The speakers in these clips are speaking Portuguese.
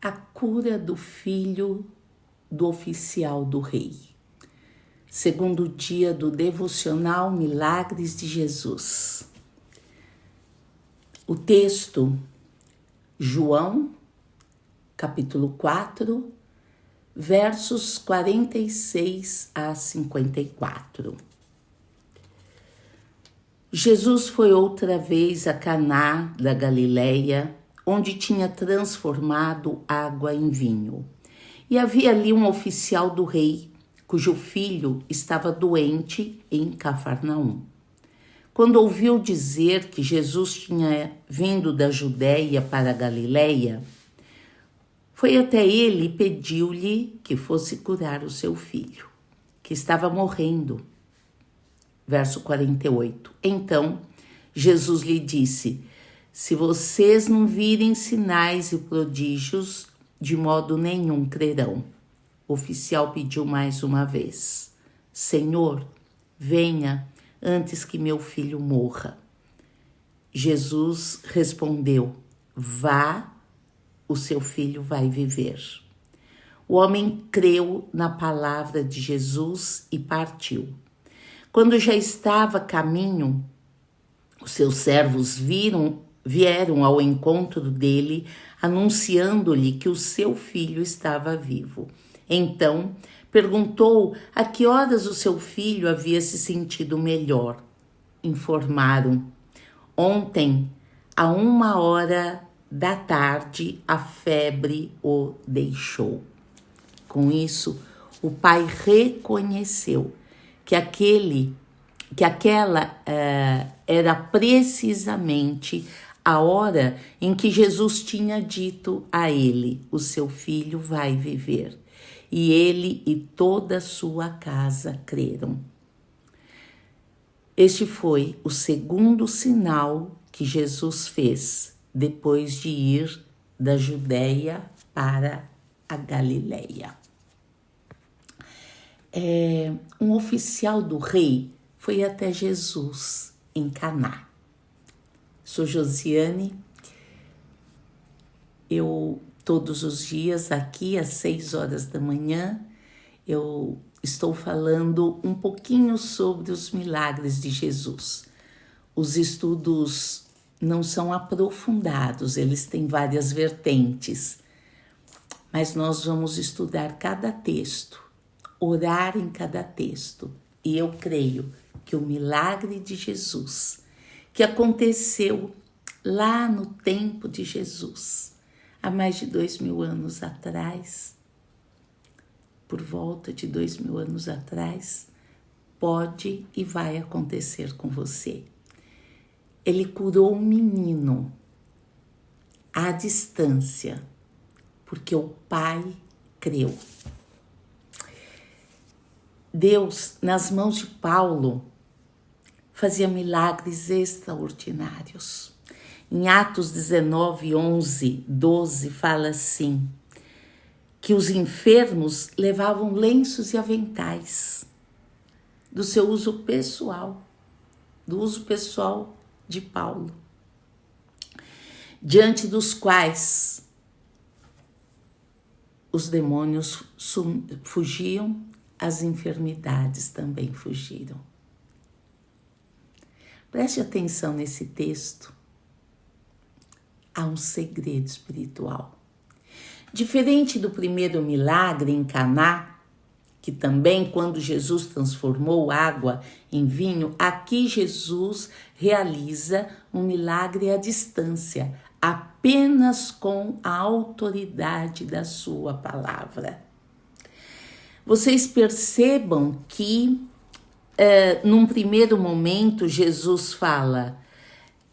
A cura do filho do oficial do rei. Segundo dia do devocional Milagres de Jesus. O texto, João, capítulo 4, versos 46 a 54. Jesus foi outra vez a Caná da Galileia, onde tinha transformado água em vinho. E havia ali um oficial do rei, cujo filho estava doente em Cafarnaum. Quando ouviu dizer que Jesus tinha vindo da Judéia para a Galileia, foi até ele e pediu-lhe que fosse curar o seu filho, que estava morrendo. Verso 48. Então, Jesus lhe disse: se vocês não virem sinais e prodígios, de modo nenhum crerão. O oficial pediu mais uma vez: Senhor, venha antes que meu filho morra. Jesus respondeu: vá, o seu filho vai viver. O homem creu na palavra de Jesus e partiu. Quando já estava a caminho, os seus servos vieram ao encontro dele, anunciando-lhe que o seu filho estava vivo. Então, perguntou a que horas o seu filho havia se sentido melhor. Informaram: ontem, a 1h a febre o deixou. Com isso, o pai reconheceu que aquela era precisamente a hora em que Jesus tinha dito a ele: o seu filho vai viver. E ele e toda a sua casa creram. Este foi o segundo sinal que Jesus fez depois de ir da Judéia para a Galileia. Um oficial do rei foi até Jesus em Caná. Sou Josiane. Eu todos os dias aqui às 6 horas da manhã eu estou falando um pouquinho sobre os milagres de Jesus. Os estudos não são aprofundados, eles têm várias vertentes, mas nós vamos estudar cada texto, orar em cada texto. E eu creio que o milagre de Jesus, que aconteceu lá no tempo de Jesus, há mais de 2000 anos atrás, por volta de 2000 anos atrás, pode e vai acontecer com você. Ele curou um menino à distância, porque o Pai creu. Deus, nas mãos de Paulo, fazia milagres extraordinários. Em Atos 19, 11, 12, fala assim, que os enfermos levavam lenços e aventais do seu uso pessoal, do uso pessoal de Paulo, diante dos quais os demônios fugiam, as enfermidades também fugiram. Preste atenção nesse texto. Há um segredo espiritual. Diferente do primeiro milagre em Caná, que também quando Jesus transformou água em vinho, aqui Jesus realiza um milagre à distância, apenas com a autoridade da sua palavra. Vocês percebam que num primeiro momento Jesus fala: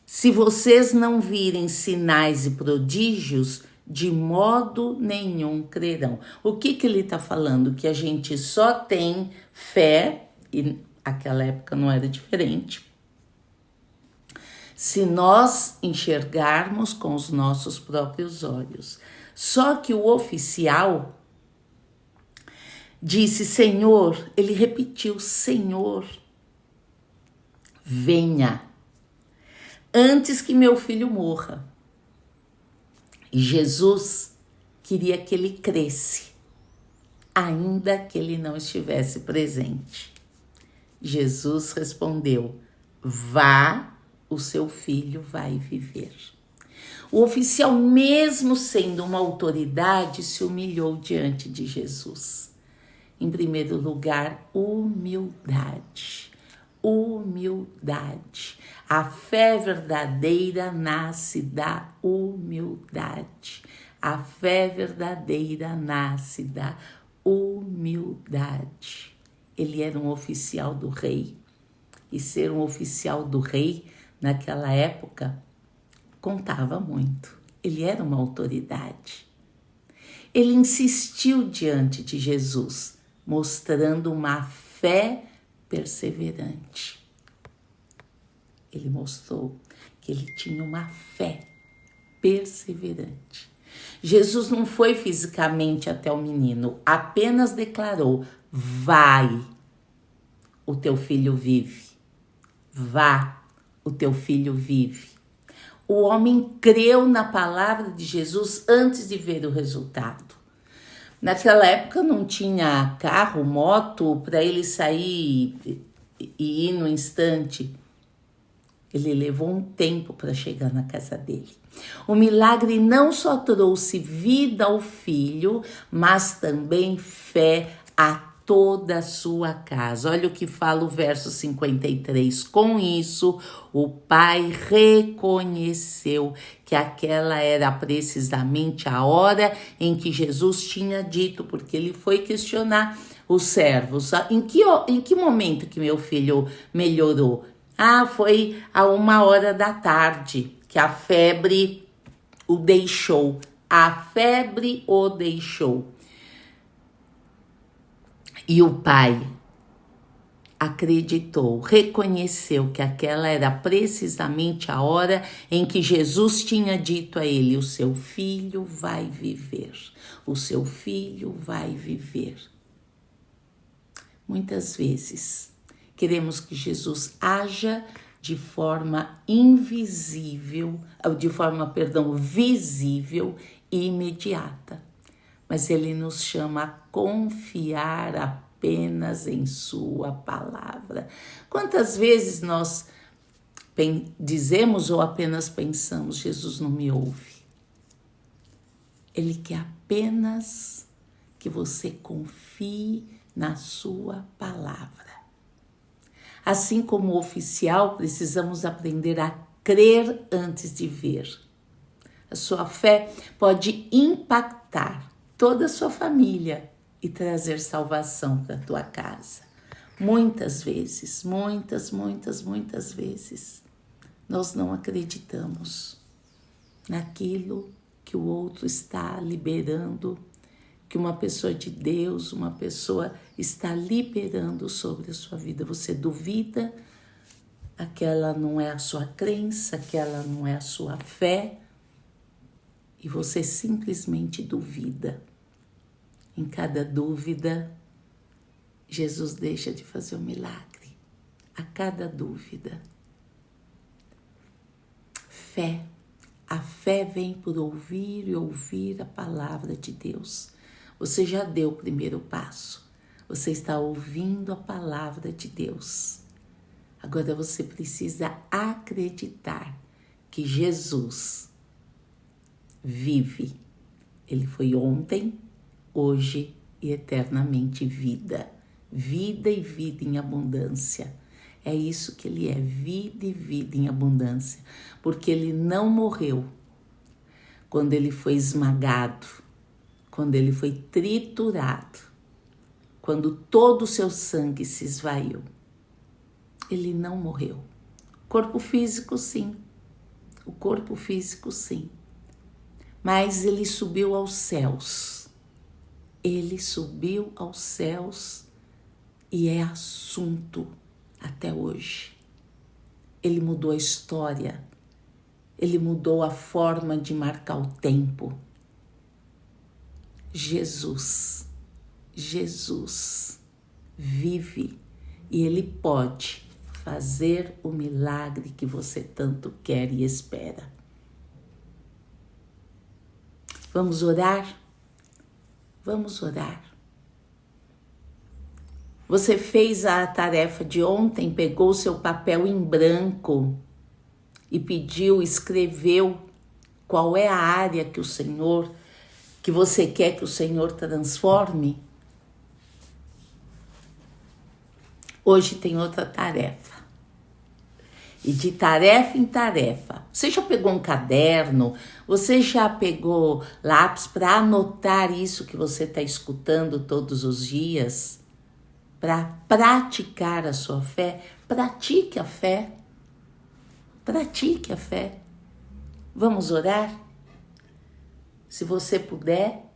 se vocês não virem sinais e prodígios, de modo nenhum crerão. O que ele está falando? Que a gente só tem fé, e naquela época não era diferente, se nós enxergarmos com os nossos próprios olhos. Só que o oficial disse: Senhor, ele repetiu: Senhor, venha antes que meu filho morra. E Jesus queria que ele cresce, ainda que ele não estivesse presente. Jesus respondeu: vá, o seu filho vai viver. O oficial, mesmo sendo uma autoridade, se humilhou diante de Jesus. Em primeiro lugar, humildade. Humildade. A fé verdadeira nasce da humildade. A fé verdadeira nasce da humildade. Ele era um oficial do rei. E ser um oficial do rei, naquela época, contava muito. Ele era uma autoridade. Ele insistiu diante de Jesus, mostrando uma fé perseverante. Ele mostrou que ele tinha uma fé perseverante. Jesus não foi fisicamente até o menino, apenas declarou: vai, o teu filho vive. Vá, o teu filho vive. O homem creu na palavra de Jesus antes de ver o resultado. Naquela época não tinha carro, moto, para ele sair e ir no instante. Ele levou um tempo para chegar na casa dele. O milagre não só trouxe vida ao filho, mas também fé a toda a sua casa. Olha o que fala o verso 53. Com isso, o pai reconheceu que aquela era precisamente a hora em que Jesus tinha dito, porque ele foi questionar os servos. Em que momento que meu filho melhorou? Foi a 1h da tarde, que a febre o deixou. A febre o deixou. E o pai acreditou, reconheceu que aquela era precisamente a hora em que Jesus tinha dito a ele: o seu filho vai viver, o seu filho vai viver. Muitas vezes queremos que Jesus haja de forma visível e imediata. Mas ele nos chama a confiar apenas em sua palavra. Quantas vezes nós dizemos ou apenas pensamos: Jesus não me ouve? Ele quer apenas que você confie na sua palavra. Assim como o oficial, precisamos aprender a crer antes de ver. A sua fé pode impactar toda a sua família e trazer salvação para a tua casa. Muitas vezes, muitas vezes, nós não acreditamos naquilo que o outro está liberando, que uma pessoa de Deus, uma pessoa está liberando sobre a sua vida. Você duvida, aquela não é a sua crença, aquela não é a sua fé, e você simplesmente duvida. Em cada dúvida, Jesus deixa de fazer um milagre. A cada dúvida. Fé. A fé vem por ouvir e ouvir a palavra de Deus. Você já deu o primeiro passo. Você está ouvindo a palavra de Deus. Agora você precisa acreditar que Jesus vive. Ele foi ontem, hoje e eternamente vida. Vida e vida em abundância. É isso que ele é, vida e vida em abundância. Porque ele não morreu quando ele foi esmagado, quando ele foi triturado, quando todo o seu sangue se esvaiu. Ele não morreu. Corpo físico, sim. O corpo físico, sim. Mas ele subiu aos céus. Ele subiu aos céus e é assunto até hoje. Ele mudou a história. Ele mudou a forma de marcar o tempo. Jesus vive e ele pode fazer o milagre que você tanto quer e espera. Vamos orar? Vamos orar. Você fez a tarefa de ontem, pegou o seu papel em branco e escreveu qual é a área que você quer que o Senhor transforme? Hoje tem outra tarefa. E de tarefa em tarefa. Você já pegou um caderno? Você já pegou lápis para anotar isso que você está escutando todos os dias? Para praticar a sua fé? Pratique a fé. Pratique a fé. Vamos orar? Se você puder,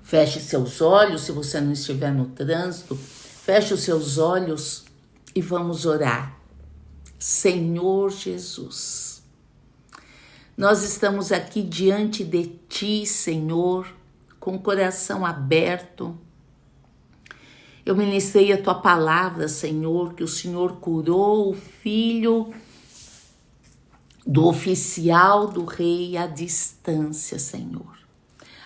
feche seus olhos, se você não estiver no trânsito, feche os seus olhos e vamos orar. Senhor Jesus, nós estamos aqui diante de Ti, Senhor, com o coração aberto. Eu ministrei a Tua palavra, Senhor, que o Senhor curou o filho do oficial do rei à distância, Senhor.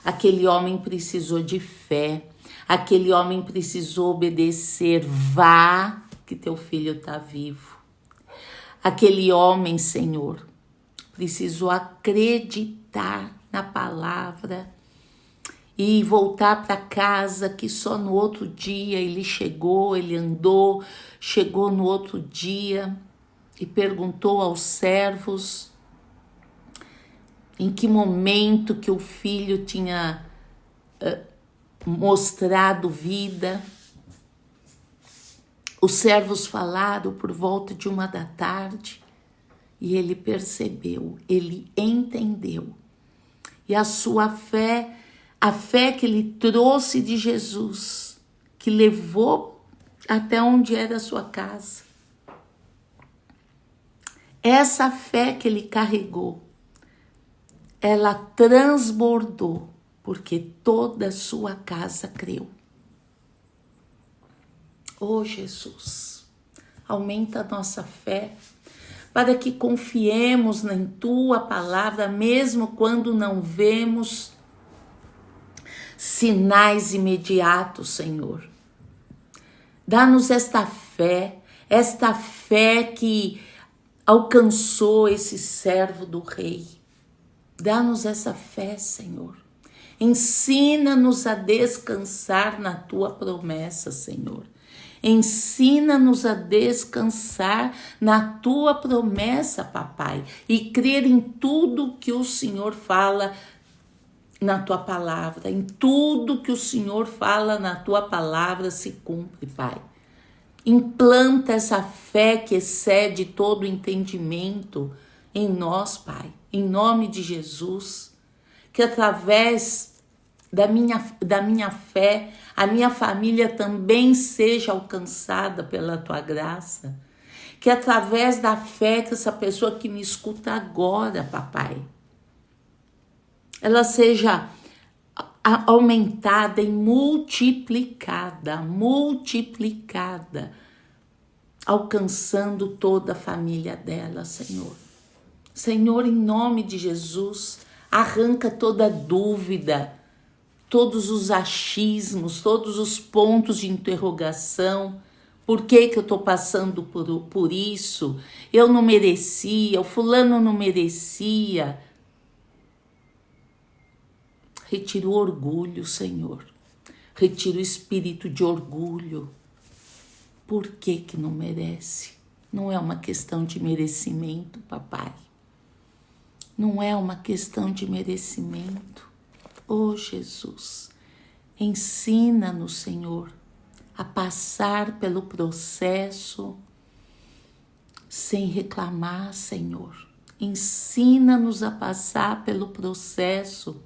Aquele homem precisou de fé, aquele homem precisou obedecer. Vá, que teu filho está vivo. Aquele homem, Senhor, precisou acreditar na palavra e voltar para casa, que só no outro dia ele chegou, ele andou, chegou no outro dia e perguntou aos servos em que momento que o filho tinha mostrado vida. Os servos falaram por volta de 1h e ele percebeu, ele entendeu. E a sua fé, a fé que ele trouxe de Jesus, que levou até onde era a sua casa, essa fé que ele carregou, ela transbordou, porque toda a sua casa creu. Oh Jesus, aumenta a nossa fé, para que confiemos em Tua palavra, mesmo quando não vemos sinais imediatos, Senhor. Dá-nos esta fé que alcançou esse servo do rei. Dá-nos essa fé, Senhor. Ensina-nos a descansar na Tua promessa, Senhor. Ensina-nos a descansar na Tua promessa, Papai, e crer em tudo que o Senhor fala na Tua palavra. Em tudo que o Senhor fala na Tua palavra se cumpre, Pai. Implanta essa fé que excede todo entendimento em nós, Pai, em nome de Jesus, que através da minha fé, a minha família também seja alcançada pela Tua graça, que através da fé que essa pessoa que me escuta agora, Papai, ela seja aumentada e multiplicada, alcançando toda a família dela, Senhor. Senhor, em nome de Jesus, arranca toda dúvida, todos os achismos, todos os pontos de interrogação. Por que eu estou passando por isso? Eu não merecia, o fulano não merecia. Retira o orgulho, Senhor. Retira o espírito de orgulho. Por que não merece? Não é uma questão de merecimento, Papai. Não é uma questão de merecimento. Oh, Jesus, ensina-nos, Senhor, a passar pelo processo sem reclamar, Senhor. Ensina-nos a passar pelo processo,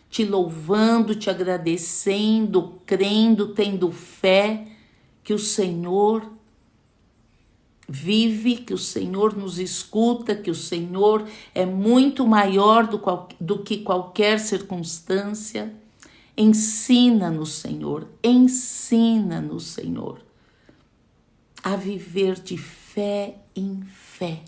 te louvando, te agradecendo, crendo, tendo fé que o Senhor vive, que o Senhor nos escuta, que o Senhor é muito maior do que qualquer circunstância. Ensina-nos, Senhor, a viver de fé em fé.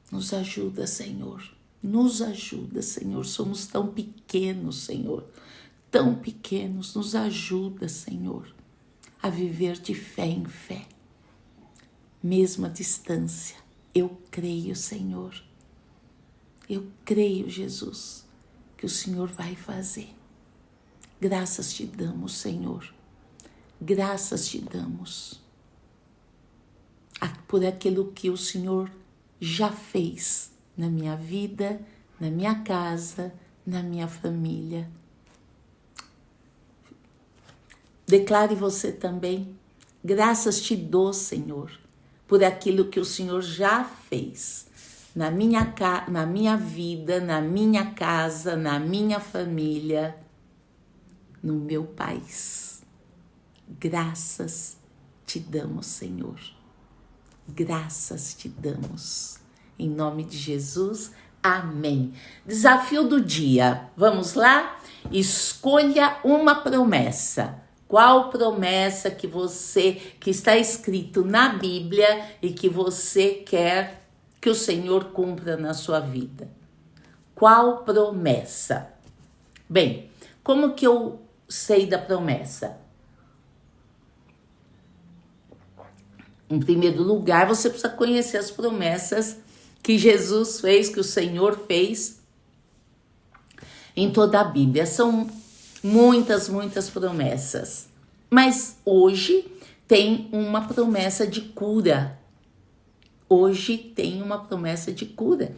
Nos ajuda, Senhor, Nos ajuda, Senhor. Somos tão pequenos, Senhor. Tão pequenos. Nos ajuda, Senhor, a viver de fé em fé. Mesmo à distância. Eu creio, Senhor. Eu creio, Jesus, que o Senhor vai fazer. Graças te damos, Senhor. Graças te damos por aquilo que o Senhor já fez na minha vida, na minha casa, na minha família. Declare você também. Graças te dou, Senhor, por aquilo que o Senhor já fez na minha vida, na minha casa, na minha família, no meu país. Graças te damos, Senhor. Graças te damos. Em nome de Jesus, amém. Desafio do dia. Vamos lá? Escolha uma promessa. Qual promessa que está escrito na Bíblia e que você quer que o Senhor cumpra na sua vida? Qual promessa? Bem, como que eu sei da promessa? Em primeiro lugar, você precisa conhecer as promessas que Jesus fez, que o Senhor fez em toda a Bíblia. São muitas promessas. Mas hoje tem uma promessa de cura. Hoje tem uma promessa de cura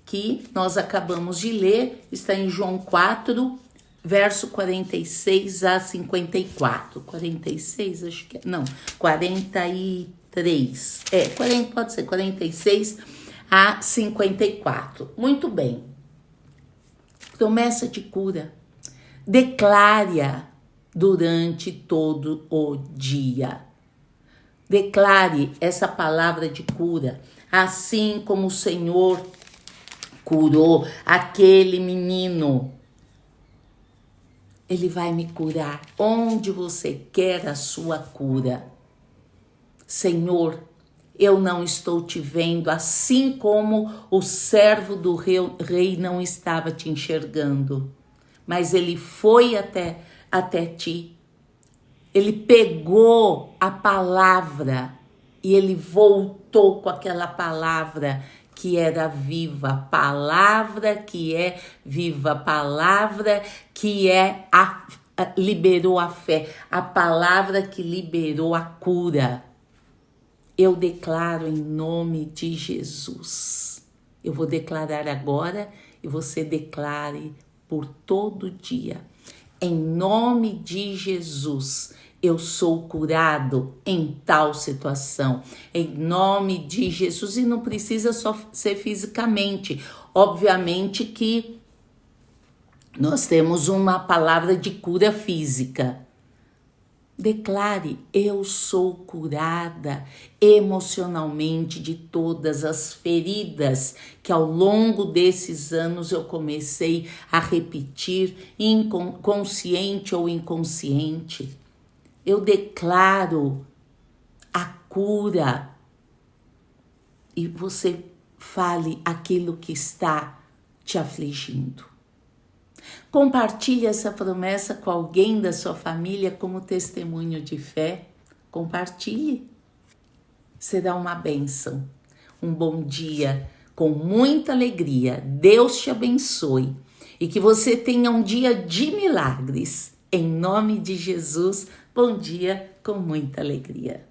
que nós acabamos de ler. Está em João 4, verso 46 a 54. 46, acho que é. Não, 43. Pode ser 46 a 54. Muito bem. Promessa de cura. Declare durante todo o dia. Declare essa palavra de cura. Assim como o Senhor curou aquele menino, Ele vai me curar. Onde você quer a sua cura? Senhor, eu não estou te vendo, assim como o servo do rei não estava te enxergando. Mas ele foi até ti. Ele pegou a palavra e ele voltou com aquela palavra que era viva, palavra que é viva, palavra que liberou a fé, a palavra que liberou a cura. Eu declaro em nome de Jesus. Eu vou declarar agora e você declare por todo dia. Em nome de Jesus, eu sou curado em tal situação. Em nome de Jesus. E não precisa só ser fisicamente. Obviamente que nós temos uma palavra de cura física. Declare, eu sou curada emocionalmente de todas as feridas que ao longo desses anos eu comecei a repetir, consciente ou inconsciente. Eu declaro a cura e você fale aquilo que está te afligindo. Compartilhe essa promessa com alguém da sua família como testemunho de fé. Compartilhe. Será uma bênção. Um bom dia com muita alegria. Deus te abençoe e que você tenha um dia de milagres. Em nome de Jesus, bom dia com muita alegria.